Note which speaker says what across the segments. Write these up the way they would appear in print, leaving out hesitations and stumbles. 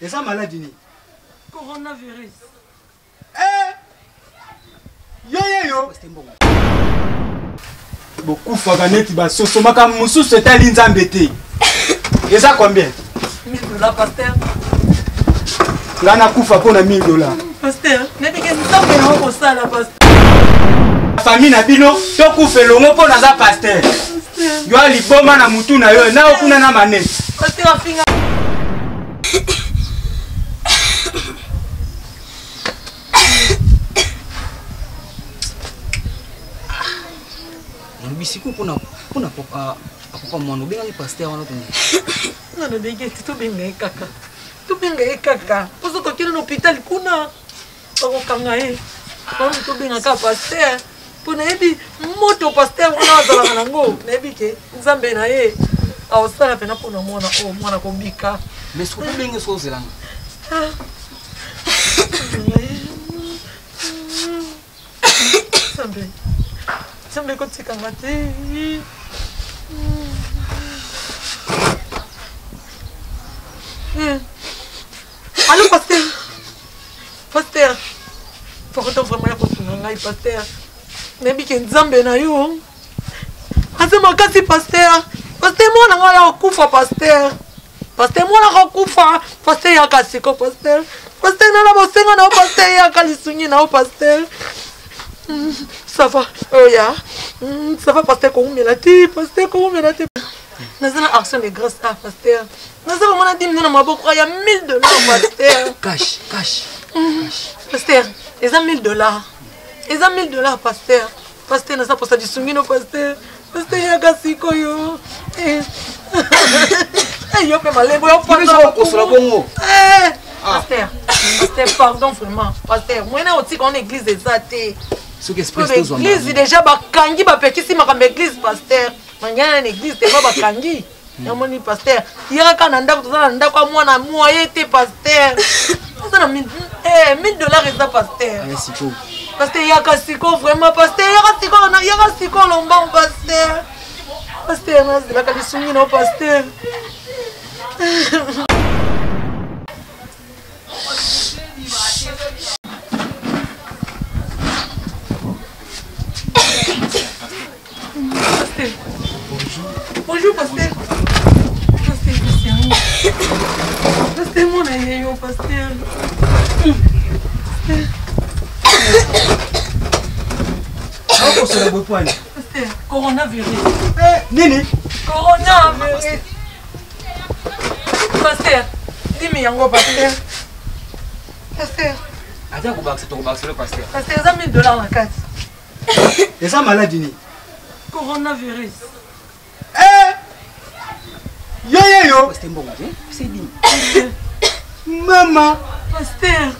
Speaker 1: Et ça maladie.
Speaker 2: Coronavirus.
Speaker 1: Yo. Beaucoup faganeti ba sosomaka musu c'était l'inzambete. Et ça combien?
Speaker 2: 1000 $, pasteur.
Speaker 1: Là na kufa pour na 1000 $.
Speaker 2: Pasteur, n'est-ce que nous sommes pour ça là, pasteur.
Speaker 1: La famille na bino to kufa longo pour na za pasteur. Yo ali boma na mutu na yo na okuna na maneti.
Speaker 2: Pasteur afinga.
Speaker 3: Bisiku kuna papa mwana benga ni pasteur wana tuni.
Speaker 2: Nana dege tu benga ekaka. Tu benga ekaka. Poso to kile no hospital kuna. Bako kanga e. Bako tu benga ka pasteur. Pona ebi moto pasteur wana zala nango. Nebi ke nzambe na ye. Awosala pena pona mwana ko bika.
Speaker 3: Mais ce que tu benga so zelanga.
Speaker 2: Nzambe. Nzambe ko tika ngate. Allô, pasteur. Pasteur. Pourquoi vraiment ya kotunga ngai pasteur? Nebi ke nzambe na yo. Asema kasi pasteur. Pasteur mwana ngaya okufa pasteur. Pasteur mwana okufa. Pasteur ya kasiko pasteur. Pasteur na bosenga na pasteur ya kalisungi na pasteur. Ça va, ça va, pasteur, comment me l'a dit, pasteur, comment me l'a dit. Nous avons action de grâce à pasteur. Nous avons dit, nous avons il y a 1000 $, pasteur.
Speaker 3: Cash.
Speaker 2: Pasteur, ils ont 1000 $. Ils ont 1000 $, pasteur. Pasteur, nous avons pas ça du sungino, pasteur. Pasteur, il y a gassi koyo. Yo pe malembo yo pasteur, pardon vraiment. Pasteur, moi na oti qu'on église exacte.
Speaker 3: Ce qui expresse tout
Speaker 2: l'église déjà bakangi ba petisi makambe église pasteur. Mangana l'église te ba bakangi. Yamoni pasteur. Yaka kana ndako tozana ndako mwana moyen te pasteur. Ça na 1000 $ eza pasteur.
Speaker 3: Siko.
Speaker 2: Pasteur yaka siko vraiment pasteur yaka siko lomba pasteur. Pasteur na zela ka lisungi na pasteur. Bonjour, pasteur. Pasteur, pasteur, mon aïe, pasteur. Pasteur, coronavirus.
Speaker 1: Nini?
Speaker 2: Coronavirus. Pasteur, dis-moi, yango, pasteur. Pasteur.
Speaker 3: Adia ko bakse le pasteur.
Speaker 2: Pasteur, ça 1000 $ la carte.
Speaker 1: Et ça maladie.
Speaker 2: Coronavirus.
Speaker 1: Yo.
Speaker 3: Pasteur bon, c'est dit.
Speaker 1: Maman.
Speaker 2: Pasteur.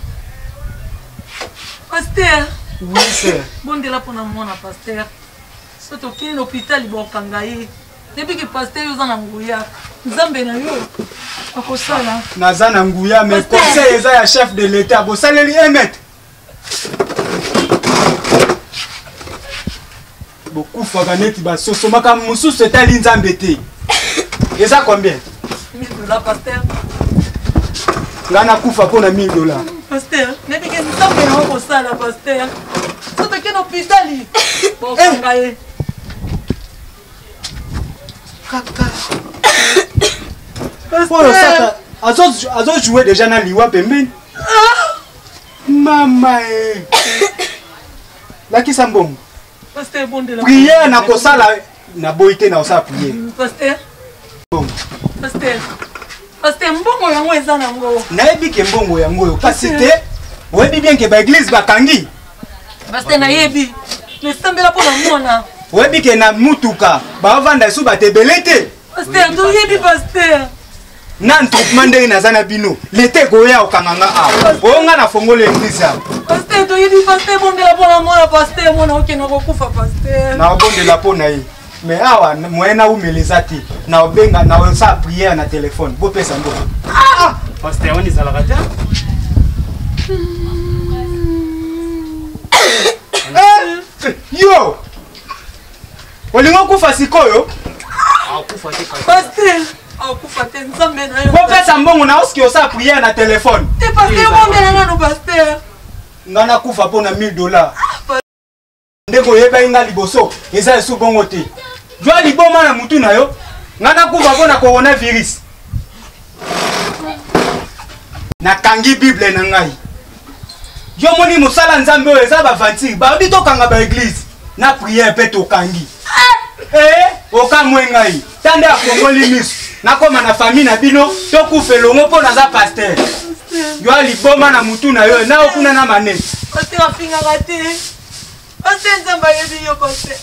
Speaker 1: Oui, sir.
Speaker 2: Bon de là pour moi, pasteur. Surtout qu'il y a l'hôpital, il va kangaye. Depuis que pasteur est en Angoya, Nzambe na yo. Akosala.
Speaker 1: Nazana Nguya, mais conseil est à chef de l'État. Vous savez les émettre. Beaucoup faganeti ba sosomaka musu c'était l'inzambete. Et ça combien?
Speaker 2: 1000 $, pasteur.
Speaker 1: Là na kufa pour na 1000 $.
Speaker 2: Pasteur, n'est-ce que nous sommes pour ça là, pasteur. Surtout qu'il y a l'hôpital, bon kangaye.
Speaker 1: Kaka. Azo jouer déjà dans liwa pembeni. Mama La qui sambongo.
Speaker 2: Pasteur bon de la
Speaker 1: prière na kosala na boité na osa prière.
Speaker 2: Pasteur.
Speaker 1: Bon.
Speaker 2: Pasteur mbongo yango eza nango.
Speaker 1: Na yebi ke mbongo yango yo kasi te. Oyebi bien ke ba église bakangi.
Speaker 2: Pasteur na yebi. Mais sambela pour na mwana.
Speaker 1: Oyebi ke na mutuka ba vanda su ba tebelete.
Speaker 2: Pasteur do yebi pasteur.
Speaker 1: Nan troupement ndenge nazana bino. L'été goya okanganga a. Onga na fongole église.
Speaker 2: Pasteur do yebi pasteur bon de la pour na mwana pasteur mwana okena kokufa pasteur.
Speaker 1: Na bon de la pour na yi. Mais awa moyena umelezati na obenga na osa prière na téléphone. Bo pesa ndo. Ah!
Speaker 3: Pasteur on ezala kata.
Speaker 1: Yo! Olingo kufa sikoyo?
Speaker 3: Akufa te
Speaker 2: pasteur. Akufa te nzambe na yo.
Speaker 1: Kopesa mbongo na oski osa prière na téléphone.
Speaker 2: Te pasteur combien na no pasteur?
Speaker 1: Ngana kufa pona $1000. Ndeko yeba inga liboso eza esu bongo te. Jwa liboma na mutu na yo. Ngana kufa pona coronavirus. Na kangi Bible na ngai. Yo moni musala nzambe oyo eza ba vantire. Ba odi to kanga ba église. Na prière pe to kangi. Okamwe ngai. Tande akongoli miso. Nakoma na famille na bino to kufelongo po na za pasteur. Yo liboma na mutu na yo na okuna na maneti.
Speaker 2: Pasteur afinga raté. Pasteur nzamba yebi yo pasteur.